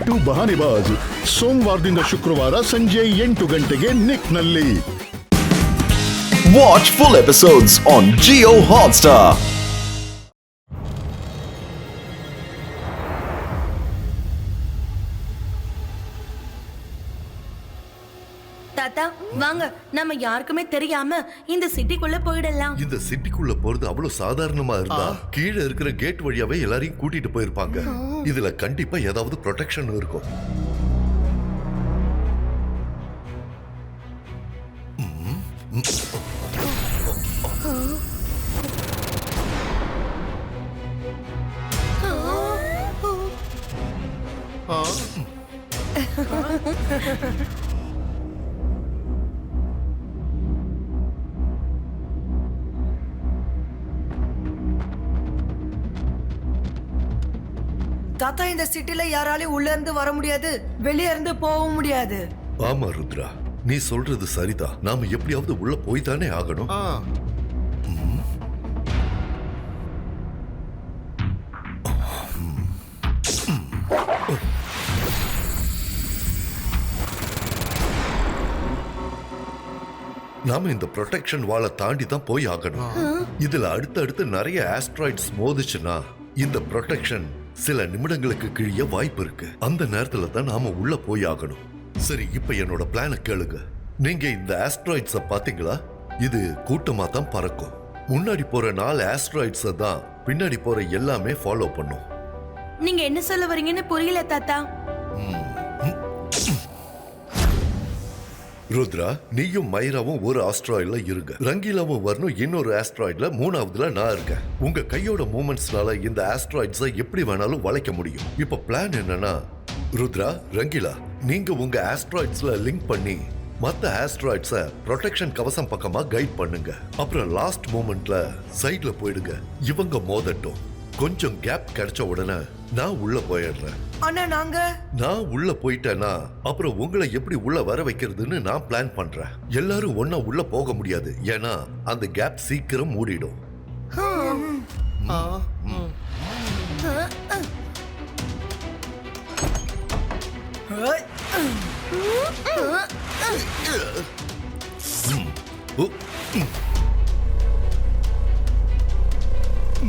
ಬಿಟ್ಟು ಬಹಾನಿಬಾಜ್ ಸೋಮವಾರದಿಂದ ಶುಕ್ರವಾರ ಸಂಜೆ 8 ಗಂಟೆಗೆ ನಿಕ್ನಲ್ಲಿ. Watch full episodes on Jio Hotstar. தாத்தா வாங்க, நம்ம யாருக்குமே தெரியாம இந்த சிட்டிக்குள்ள போயிடலாம். இந்த சிட்டிக்குள்ள போறது அவ்வளவு சாதாரணமா இருந்தா கீழே இருக்கிற கேட் வழியாவே எல்லாரையும் கூட்டிட்டு போயிருப்பாங்க. இதுல கண்டிப்பா ஏதாவது ப்ரொடெக்ஷன் இருக்கும். தாத்தா, இந்த சிட்டில யாராலையும் உள்ள இருந்து வர முடியாது, வெளியே இருந்து போக முடியாது. ஆமா ருத்ரா, நீ சொல்றது சரிதான். நாம எப்படியாவது உள்ள போய் தானே ஆகணும். நாம இந்த ப்ரொடெக்ஷன் வாலை தாண்டி தான் போய் ஆகணும். இதுல அடுத்தடுத்து நிறைய ஆஸ்ட்ராய்ட்ஸ் மோதிச்சுன்னா இந்த ப்ரொடெக்ஷன் சில நிமிடங்களுக்கு கிழிய வாய்ப்பு இருக்கு. அந்த நேரத்துல தான் நாம உள்ள போய் ஆகணும். சரி, இப்ப என்னோட பிளான கேளுங்க. நீங்க இந்த ஆஸ்ட்ராய்ட்ஸ பாத்தீங்களா? இது கூட்டமா தான் பறக்கும். முன்னாடி போற 4 ஆஸ்ட்ராய்ட்ஸ தான் பின்னாடி போற எல்லாமே ஃபாலோ பண்ணும். நீங்க என்ன சொல்ல வரீங்கன்னு புரியல தாத்தா. ருத்ரா, நீயும் மைராவும் ஒரு ஆஸ்ட்ராய்ட்ல இருங்க. ரங்கீலாவும் வரணும் இன்னொரு ஆஸ்ட்ராய்ட்ல, 3ஆவதுல நான் இருக்கேன். உங்க கையோட மூமெண்ட்ஸ்னால இந்த ஆஸ்ட்ராய்ட்ஸை எப்படி வேணாலும் வளைக்க முடியும். இப்ப பிளான் என்னன்னா, ருத்ரா, ரங்கீலா, நீங்க உங்க ஆஸ்ட்ராய்ட்ஸ்ல லிங்க் பண்ணி மத்த ஆஸ்ட்ராய்ட்ஸ ப்ரொடெக்ஷன் கவசம் பக்கமா கைட் பண்ணுங்க. அப்புறம் லாஸ்ட் மூமெண்ட்ல சைட்ல போயிடுங்க. இவங்க மோதட்டும். கொஞ்சம் கேப் கிடைச்ச உடனே நான் உள்ள போயிடுறேன். ஆனா நான் உள்ள போயிட்டேன்னா அப்புறம் உங்களை எப்படி உள்ள வர வைக்கிறதுன்னு நான் பிளான் பண்றேன். எல்லாரும் ஒன்னா உள்ள போக முடியாது, ஏன்னா அந்த கேப் சீக்கிரம் மூடிடும்.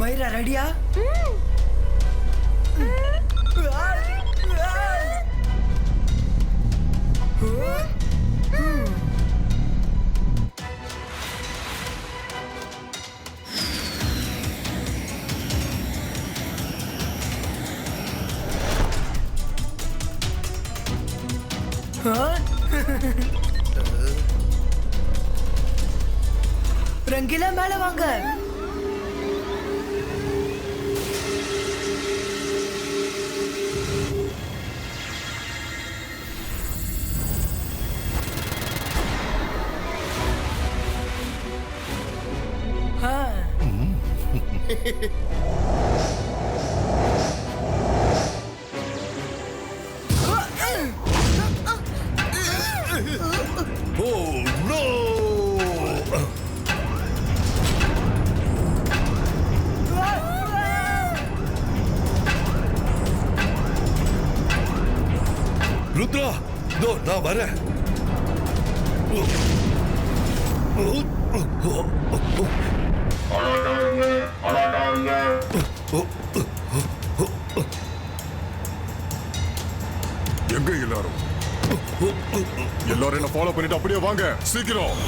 மைரா ரெடியா? ரங்கீலா, மேல வாங்க. ருத்ரா, நான் வரேன். எங்க எல்லாரும் என்ன ஃபாலோ பண்ணிட்டு அப்படியே வாங்க, சீக்கிரம்.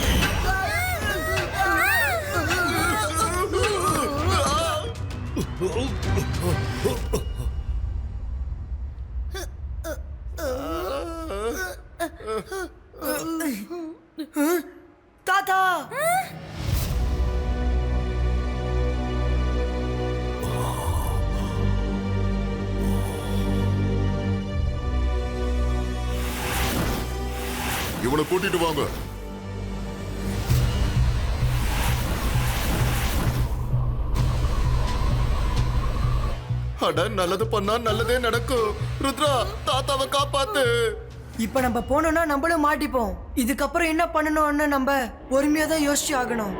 தாத்தா, இவனை கூட்டிட்டு வாங்க. அட, நல்லது பண்ணா நல்லதே நடக்கும். ருத்ரா, தாத்தாவை காப்பாத்து. இப்ப நம்ம போனோம்னா நம்மளும் மாட்டிப்போம். இதுக்கப்புறம் என்ன பண்ணணும்னு நம்ம பொறுமையா தான் யோசிச்சு ஆகணும்.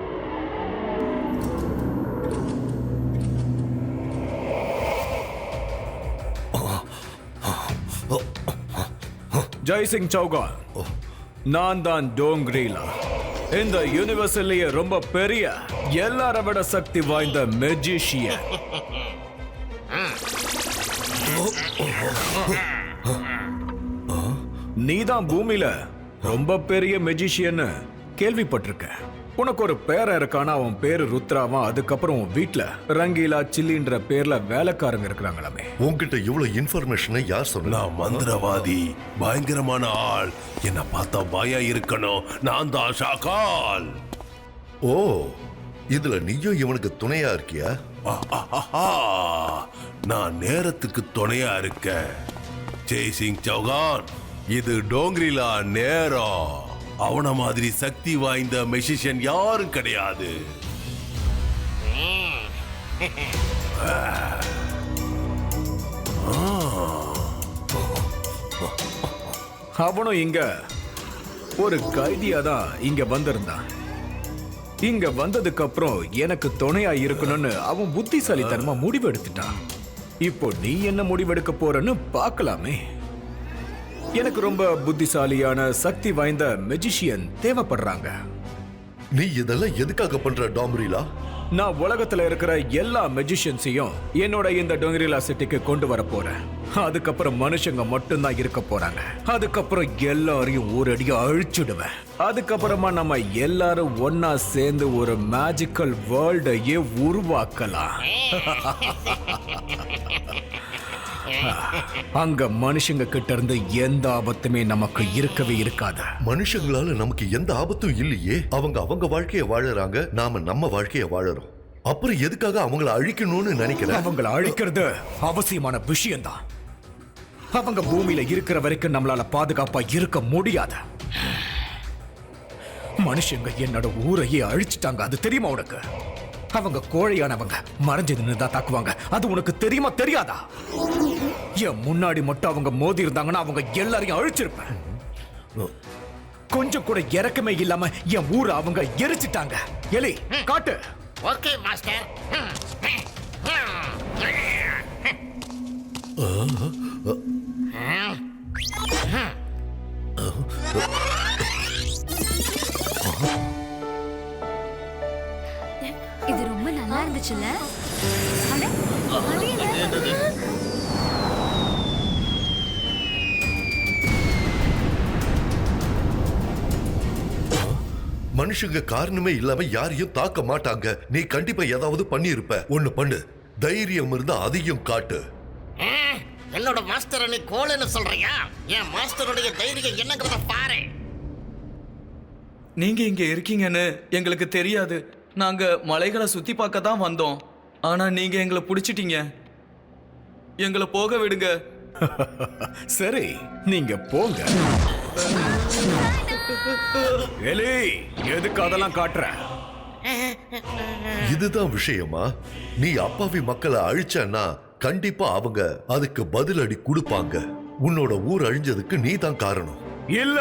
ஜெய்சிங் சௌகான், நான் தான் டோங்க்ரீலா. இந்த யூனிவர்ஸ்லயே ரொம்ப பெரிய, எல்லார விட சக்தி வாய்ந்த மெஜிஷியன். நீதான் பூமியில ரொம்ப பெரிய மெஜிஷியன் கேள்விப்பட்டிருக்க. உனக்கு ஒரு பேர இருக்கானா, அவன் பேரு ருத்ராவான். அதுக்கப்புறம் உன் வீட்டுல ரங்கீலா சில்லின்ற பேர்ல வேலைக்காரங்க இருக்கிறாங்களாமே. உன்கிட்ட இவ்வளவு இன்ஃபர்மேஷனை யார் சொன்னா? நான் மந்திரவாதி, பயங்கரமான ஆள். என்ன பார்த்தா பயம் இருக்கணும். நான் தான் ஷாக்கால். ஓ, இதுல நீயும் இவனுக்கு துணையா இருக்கியா? நான் நேரத்துக்கு துணையா இருக்கேன். ஜெய்சிங் சௌகான், இது டோங்க்ரீலா நேரம். அவன மாதிரி சக்தி வாய்ந்த மெஜிஷியன் யாரும் கிடையாது. அவனும் இங்க ஒரு கைதியா தான் இங்க வந்திருந்தான். இங்க வந்ததுக்கு அப்புறம் எனக்கு துணையா இருக்கணும்னு அவன் புத்திசாலித்தனமா முடிவு எடுத்துட்டான். இப்போ நீ என்ன முடிவெடுக்க போறன்னு பார்க்கலாமே. எனக்கு ரொம்ப புத்திசாலியான சக்தி வாய்ந்த மெஜிஷியன் தேவைப்படுறாங்க. நீ இதெல்லாம் எதுக்காக பண்ற டாம்ரீலா? நான் உலகத்துல இருக்கிற எல்லா மெஜிஷியன்ஸையும் என்னோட இந்த டோங்க்ரீலா சிட்டிக்கு கொண்டு வர போறேன். அதுக்கப்புறம் மனுஷங்க மட்டும்தான் இருக்க போறாங்க. அதுக்கப்புறம் எல்லாரையும் ஊரடியா அழிச்சுடுவேன். அதுக்கப்புறமா நம்ம எல்லாரும் ஒன்னா சேர்ந்து ஒரு மேஜிக்கல் வேர்ல்டையே உருவாக்கலாம். அங்க மனுஷங்க கிட்ட இருந்து எந்த ஆபத்துமே நமக்கு இருக்கவே இருக்காது. மனுஷங்களால நமக்கு எந்த ஆபத்தும் இல்லையே. அவங்க வாழ்க்கைய வாழறாங்க, நாம நம்ம வாழ்க்கைய வாழறோம். அப்புறம் எதுக்காக அவங்கள அழிக்கணும்னு நினைக்கிறேன்? அவங்கள அழிக்கிறது அவசியமான விஷயம்தான். அவங்க பூமியில இருக்கிற வரைக்கும் நம்மளால பாதுகாப்பா இருக்க முடியாது. மனுஷங்க என்னோட ஊரையே அழிச்சிட்டாங்க, அது தெரியுமா உனக்கு? அவங்க கோழையானவங்க, மறைஞ்சதுன்னு தான் தாக்குவாங்க. அது உனக்கு தெரியுமா தெரியாதா? என் முன்னாடி மட்டும் அவங்க மோதி இருந்தாங்கன்னா அவங்க எல்லாரையும் அழிச்சிருப்பேன். கொஞ்சம் கூட இறக்கமே இல்லாம என் ஊரை அவங்க எரிச்சிட்டாங்க. எலி காட்டு. Okay master. இது ரொம்ப நல்லா இருந்துச்சுல்ல? மனுஷங்க காரணமே இல்லாம யாரையும் தாக்க மாட்டாங்க. நீ கண்டிப்பா ஏதாவது பண்ணி இருப்ப. ஒண்ணு பண்ணு, தைரியம் இருந்தா அதையும் காட்டு. என்னோட மாஸ்டர் நீ கோலன்னு சொல்றியா? என் மாஸ்டருடைய தைரியம் என்னங்கறத பாரு. நீங்க இங்க இருக்கீங்கன்னு எங்களுக்கு தெரியாது. நாங்க மலைகளை சுத்தி பார்க்க தான் வந்தோம். ஆனா நீங்க எங்களை பிடிச்சிட்டீங்க. எங்களை போக விடுங்க. சரி, நீங்க போங்க. எலி, எதுக்கு அதெல்லாம் காட்டுற? இதுதான் விஷயமா? நீ அப்பாவி மக்களை அழிச்சன்னா கண்டிப்பா அவங்க அதுக்கு பதிலடி கொடுப்பாங்க. உன்னோட ஊர் அழிஞ்சதுக்கு நீ தான் காரணம். இல்ல,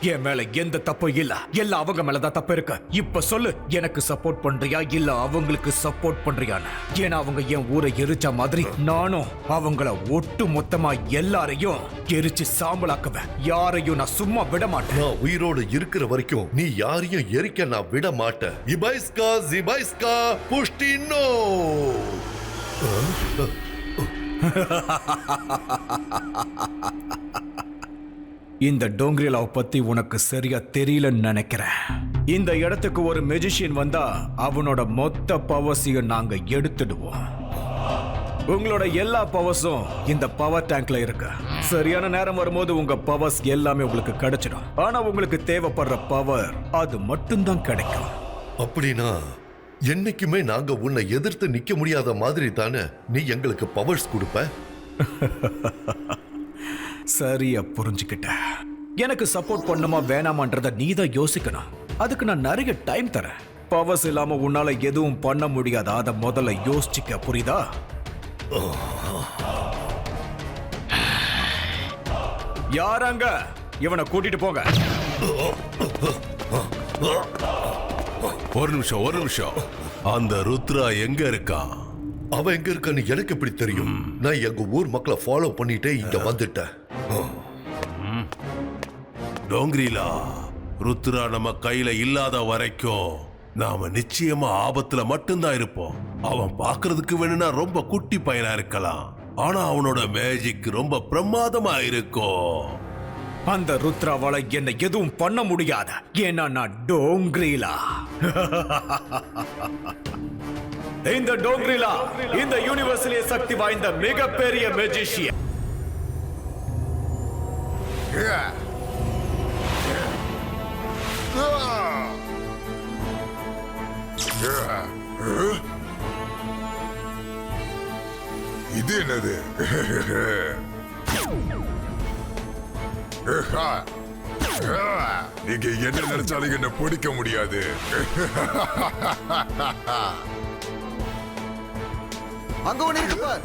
என் மேல எந்த தப்பும் இல்ல. எல்லாம் அவங்க மேலதான் தப்பு இருக்கு. இப்ப சொல்லு, எனக்கு சப்போர்ட் பண்றியா இல்ல அவங்களுக்கு சப்போர்ட் பண்றியான்னு? ஏன்னா அவங்க என் ஊரை எரிச்ச மாதிரி நானும் அவங்கள ஒட்டு மொத்தமா எல்லாரையும் எரிச்சு சாம்பலாக்குவேன். யாரையும் நான் சும்மா விட மாட்டேன். நான் உயிரோடு இருக்கிற வரைக்கும் நீ யாரையும் எரிக்க நான் விட மாட்டேன். இபைஸ்கா ஜிபைஸ்கா புஷ்டினோ. இந்த டோங்க்ரீலாவை பத்தி உனக்கு சரியா தெரியலன்னு நினைக்கிறேன். இந்த இடத்துக்கு ஒரு மெஜிஷியன் வந்தா அவனோட மொத்த பவர்ஸையும் நாங்க எடுத்துடுவோம். உங்களோட எல்லா பவர்ஸும் இந்த பவர் டேங்க்ல இருக்கு. சரியான நேரம் வரும்போது உங்க பவர்ஸ் எல்லாமே உங்களுக்கு கிடைச்சிடும். ஆனா உங்களுக்கு தேவைப்படுற பவர் அது மட்டும்தான் கிடைக்கும். அப்படின்னா என்னைக்குமே நாங்க உன்னை எதிர்த்து நிக்க முடியாத மாதிரி தானே நீ எங்களுக்கு பவர்ஸ் கொடுப்ப? சரியா புரிஞ்சுக்கிட்ட. எனக்கு சப்போர்ட் பண்ணுமா வேணாமான்றத நீ தான் யோசிக்கணும். அதுக்கு நான் நிறைய டைம் தரேன். பவர்ஸ் இல்லாம உன்னால எதுவும் பண்ண முடியாது. அத முதல்ல யோசிச்சுக்க, புரியுதா? யாராங்க? இவனை கூட்டிட்டு போங்க. ஒரு நிமிஷம். அந்த ருத்ரா எங்க இருக்கான்? அவன் எங்க இருக்கான்னு எனக்கு எப்படி தெரியும்? நான் எங்க ஊர் மக்களை ஃபாலோ பண்ணிட்டே இங்க வந்துட்டேன். டோங்கிரிலா, ருத்ரா நம்ம கையில இல்லாத வரைக்கும் நாம நிச்சயமா ஆபத்துல மட்டும்தான் இருப்போம். அவன் பார்க்கிறதுக்கு வேணும்னா ரொம்ப குட்டி பையனா இருக்கலாம், ஆனா அவனோட மேஜிக் ரொம்ப பிரமாதமா இருக்கும். அந்த ருத்ராவால என்ன எதுவும் பண்ண முடியாது, ஏன்னா நான் டோங்கிரிலா. இந்த டோங்கிரிலா இந்த யூனிவர்ஸிலே சக்தி வாய்ந்த மிகப்பெரிய மேஜிஷியன். இது என்னது? நீங்க என்ன நினைச்சாலும் என்ன பிடிக்க முடியாது. அங்க ஒண்ணு இருக்கு பார்.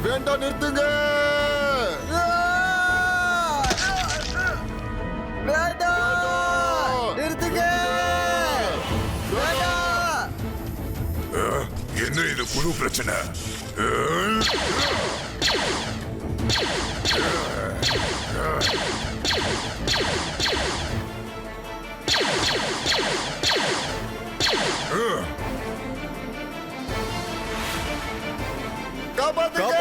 வேண்டாம், நிறுத்துங்க. என்ன இது புது பிரச்சனை? காப்பாத்துங்க!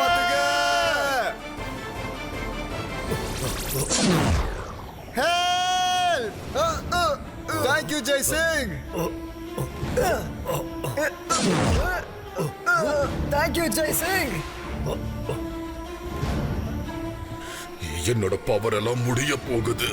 Thank you, Jai Singh. Thank you, Jai Singh. என்னோட பவர் எல்லாம் முடிய போகுது.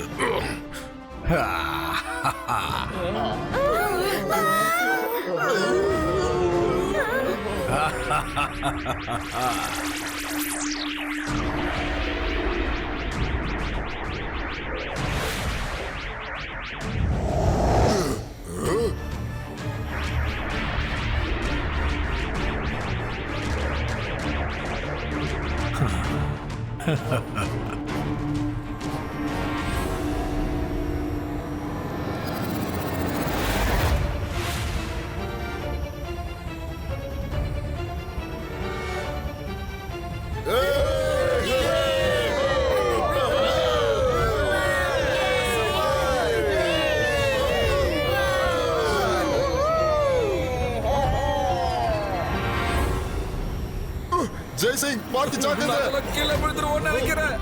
ஜெய்சிங், பார்த்து சாக்குது. கீழே விழுந்துருவோம்னு நினைக்கிறேன்.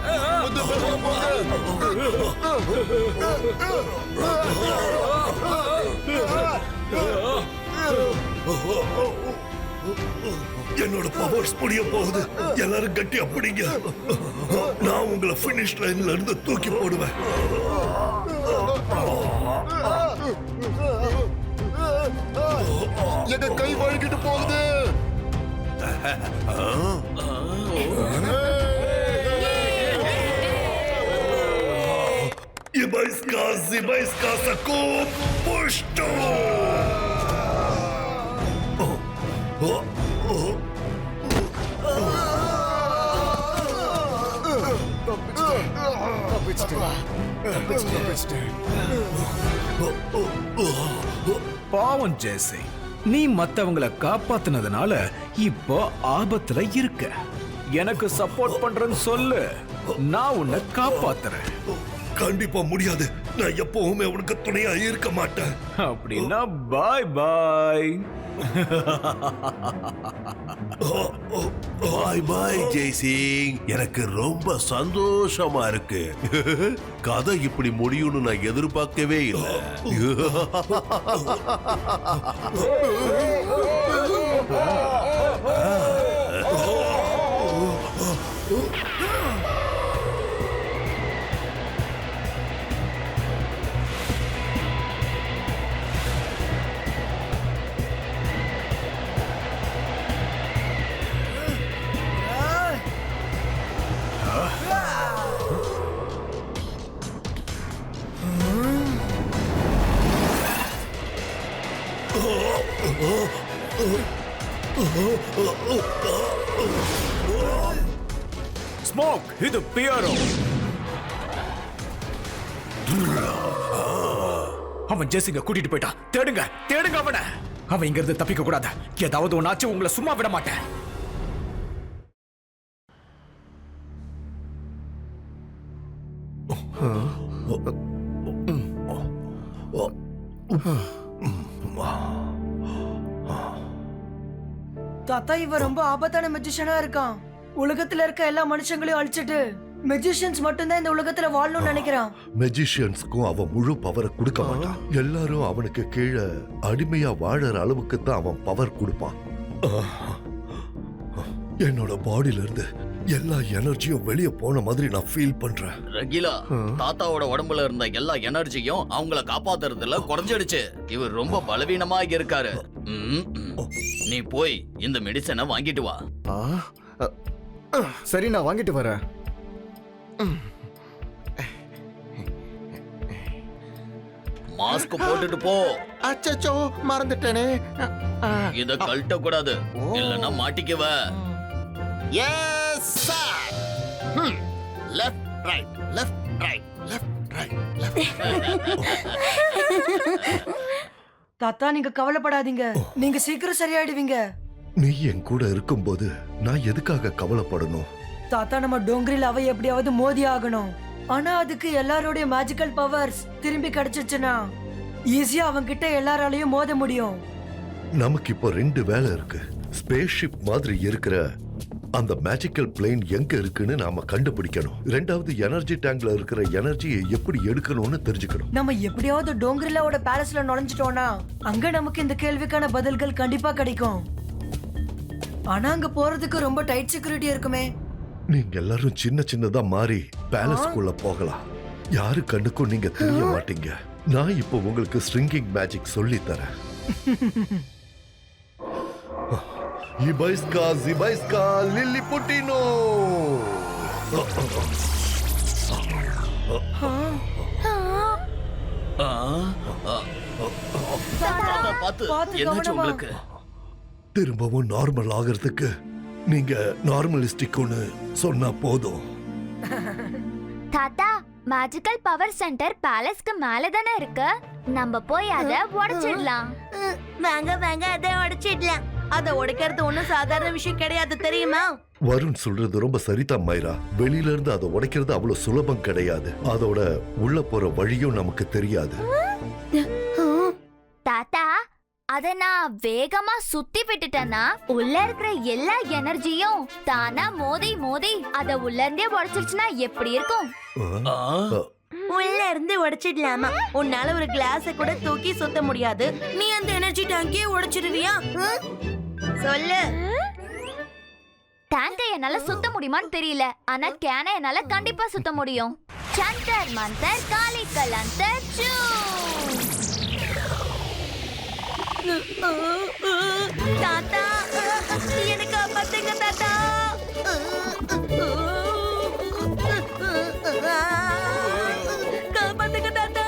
என்னோட பவர்ஸ் முடிய போகுது. எல்லாரும் கட்டி அப்படிங்க. நான் உங்களை ஃபினிஷ் லைன்ல இருந்து தூக்கி போடுவேன். எங்க கை வழுக்கிட்டு போகுது. Zibajska Sakub Pushto! பாவம் ஜெய்சிங், நீ மத்தவங்களை காப்பாத்துனதுனால இப்போ ஆபத்துல இருக்க. எனக்கு சப்போர்ட் பண்றேன்னு சொல்லு, நான் உன்னை காப்பாத்துறேன். கண்டிப்பா முடியாது. நான் எப்பவுமே உனக்கு துணையா இருக்க மாட்டேன். அப்படின்னா பாய் பாய். பாய் பாய் ஜெய்சிங். எனக்கு ரொம்ப சந்தோஷமா இருக்கு. கதை இப்படி முடியும்னு நான் எதிர்பார்க்கவே இல்லை. ஸ்மோக், இது பியரோ. அவன் ஜெசிங்க கூட்டிட்டு போயிட்டான். தேடுங்க தேடுங்க அவனை. அவன் இங்க இருந்து தப்பிக்க கூடாது. ஏதாவது ஒன்னாச்சு உங்களை சும்மா விட மாட்டேன். தாத்தா இவன் ரொம்ப ஆபத்தான மெஜிஷியனா இருக்கான். உலகத்துல இருக்க எல்லா மனுஷங்களையும் அழிச்சிட்டு மெஜிஷியன்ஸ் மட்டும்தான் இந்த உலகத்துல வாழணும்னு நினைக்கிறான். மெஜிஷியன்ஸ்க்கும் அவன் முழு பவரை கொடுக்க மாட்டான். எல்லாரும் அவனுக்கு கீழே அடிமையா வாழற அளவுக்கு தான் அவன் பவர் கொடுப்பான். என்னோட பாடியில இருந்து எல்லா எனர்ஜியும் வெளியே போன மாதிரி நான் ஃபீல் பண்றேன். ரகிலா, தாத்தாவோட உடம்புல இருந்த எல்லா எனர்ஜியும் அவங்கள காப்பாத்துறதுல குறைஞ்சிடுச்சு. இவர் ரொம்ப பலவீனமா இருக்காரு. நீ போய் இந்த மெடிசனை வாங்கிட்டு வா. சரி, நான் வாங்கிட்டு வரேன். மாஸ்க் போட்டுட்டு போ. அச்சச்சோ, மறந்துட்டேனே. இத கழட்ட கூடாது, இல்லன்னா மாட்டிக்குவ. Yes sir. Left right left right left right left. தாத்தா நீங்க கவலைப்படாதீங்க, நீங்க சீக்கிரம் சரியாயிடுவீங்க. நீ என் கூட இருக்கும்போது நான் எதுக்காக கவலைப்படணும்? தாத்தா நம்ம டோங்கிரில் அவை எப்படியாவது மோதி ஆகணும். ஆனா அதுக்கு எல்லாரோடைய மேஜிக்கல் பவர்ஸ் திரும்பி கிடைச்சிச்சுன்னா ஈஸியா அவங்க கிட்ட எல்லாராலையும் மோத முடியும். நமக்கு இப்போ 2 வேலை இருக்கு. ஸ்பேஸ் ஷிப் மாதிரி இருக்கிற அந்த மேஜிக்கல் பிளேன் எங்க இருக்குன்னு நாம கண்டுபிடிக்கணும். 2வது எனர்ஜி டேங்க்ல இருக்கிற எனர்ஜியை எப்படி எடுக்கணும்னு தெரிஞ்சுக்கணும். நம்ம எப்படியாவது டோங்கிரிலாவோட பேலஸ்ல நுழைஞ்சிட்டோம்னா அங்க நமக்கு இந்த கேள்விக்கான பதில்கள் கண்டிப்பா கிடைக்கும். ஆனா அங்க போறதுக்கு ரொம்ப டைட் செக்யூரிட்டி இருக்குமே. நீங்க எல்லாரும் சின்ன சின்னதா மாறி பேலஸ்குள்ள போகலாம். யாரு கண்ணுக்கும் நீங்க தெரிய மாட்டீங்க. நான் இப்போ உங்களுக்கு ஸ்ட்ரிங்கிங் மேஜிக் சொல்லி தரேன். இபைஸ்கா ஜிபைஸ்கா லில்லிபுட்டினோ. என்னாச்சு உங்களுக்கு? திரும்பவும் நார்மல் ஆகிறதுக்கு நீங்க நார்மலிஸ்டிக்னு சொன்னா போதும். தாத்தா, மேஜிக்கல் பவர் சென்டர் பேலஸ்க்கு மேல தானே இருக்கு. நம்ம போய் அத உடைச்சிடலாம். வாங்க வாங்க, அதை உடைச்சிடலாம். அதை உடைக்கிறது ஒண்ணும் சாதாரண விஷயம் கிடையாது, தெரியுமா? வருண் சொல்றது ரொம்ப சரிதான் மைரா. வெளியில இருந்து அதை உடைக்கிறது அவ்வளவு சுலபம் கிடையாது. அதோட உள்ள போற வழியும் நமக்கு தெரியாது. தாத்தா, அத நான் வேகமா சுத்தி விட்டுட்டேன்னா உள்ள இருக்கிற எல்லா எனர்ஜியும் தானா மோதி மோதி அத உள்ள இருந்தே உடைச்சிருச்சுன்னா எப்படி இருக்கும்? உள்ள இருந்து உடைச்சிடலாமா? உன்னால ஒரு கிளாஸ கூட தூக்கி சுத்த முடியாது. நீ அந்த எனர்ஜி டேங்கே உடைச்சிடுவியா? சொல்லு. டேங்கை என்னால சுத்த முடியுமான்னு தெரியல, ஆனா கேனை என்னால கண்டிப்பா சுத்த முடியும். சந்தர் மந்தர் காலி கலந்தர் சூ. தாத்தா, எனக்கு காப்பாத்துங்க தாத்தா. காப்பாத்துங்க தாத்தா.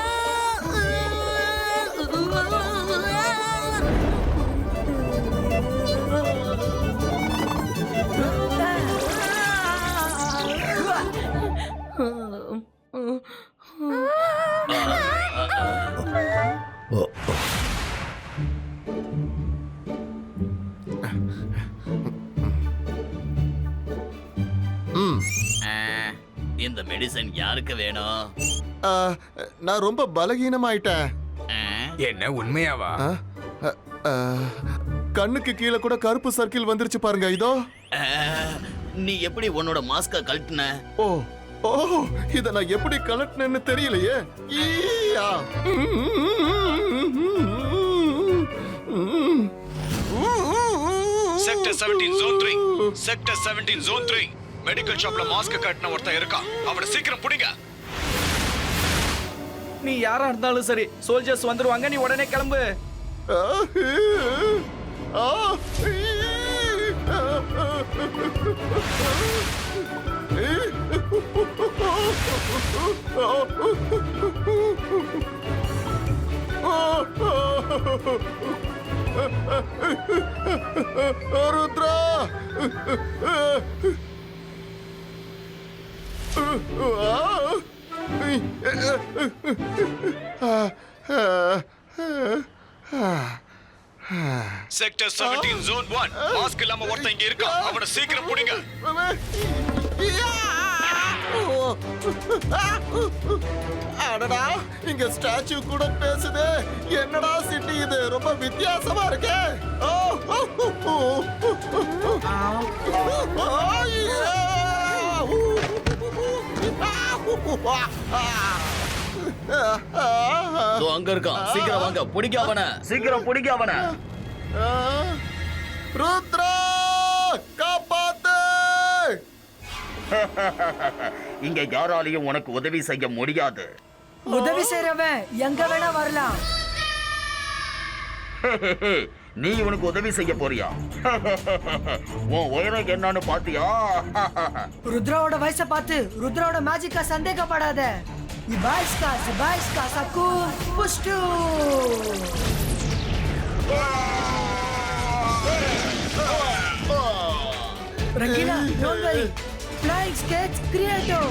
இந்த மெடிசன் யாருக்கு வேணும்? நான் ரொம்ப பலகீனமாயிட்டேன். என்ன உண்மையாவா? கண்ணுக்கு கீழே கூட கருப்பு சர்க்கிள் வந்துருச்சு பாருங்க. இதோ. நீ எப்படி உன்னோட மாஸ்க கழட்டின? ஓ ஓ, இத நான் எப்படி கலட்டினேன்னு தெரியலையே. ஈயா. Sector 17 zone 3. Sector 17 zone 3. Medical ஷாப்ல மாஸ்க் கட்டின ஒருத்தன் இருக்கான். அவனை சீக்கிரம் புடிங்க. நீ யாரா இருந்தாலும் சரி, சோல்ஜர்ஸ் வந்துருவாங்க. நீ உடனே கிளம்பு. ருத்ரா, செக்டர் 17 ஜோன் 1 மாஸ்க் இல்லாம ஒருத்தன் இங்க இருக்கான். அவனை சீக்கிரம் புடிங்க. அடடா இங்க ஸ்டாச்சு கூட பேசுதே. என்னடா சிட்டி இது, ரொம்ப வித்தியாசமா இருக்கே. இதோ அங்க இருக்கான். சீக்கிரம் வாங்க, பிடிக்க அவன. சீக்கிரம் பிடிக்க அவன. ருத்ரா காப்பாத்து. இங்க யாராலையும் உனக்கு உதவி செய்ய முடியாது. உதவி செய்யறவன் எங்க வேணா வரலாம். நீ உனக்கு உதவி செய்ய போறியா? உன் உயரம் என்னன்னு பாத்தியா? ருத்ராவோட வயசை பார்த்து ருத்ராவோட மேஜிக்கா சந்தேகப்படாத. Zibaiska, Saku, Pushtu! Rangila, don't worry. Flying skates, Creato!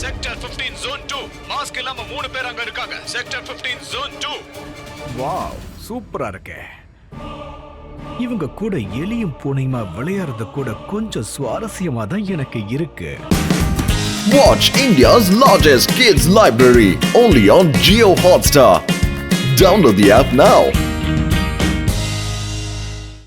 Sector 15 zone 2 mask இல்லாம 3 பேர் அங்க இருக்காங்க. Sector 15 zone 2. வாவ், சூப்பரா இருக்கே. இவங்க கூட எலியும் பூனையுமா விளையாடுறது கூட கொஞ்சம் சுவாரஸ்யமா தான் எனக்கு இருக்கு. Watch India's largest kids library only on Jio Hotstar. Download the app now.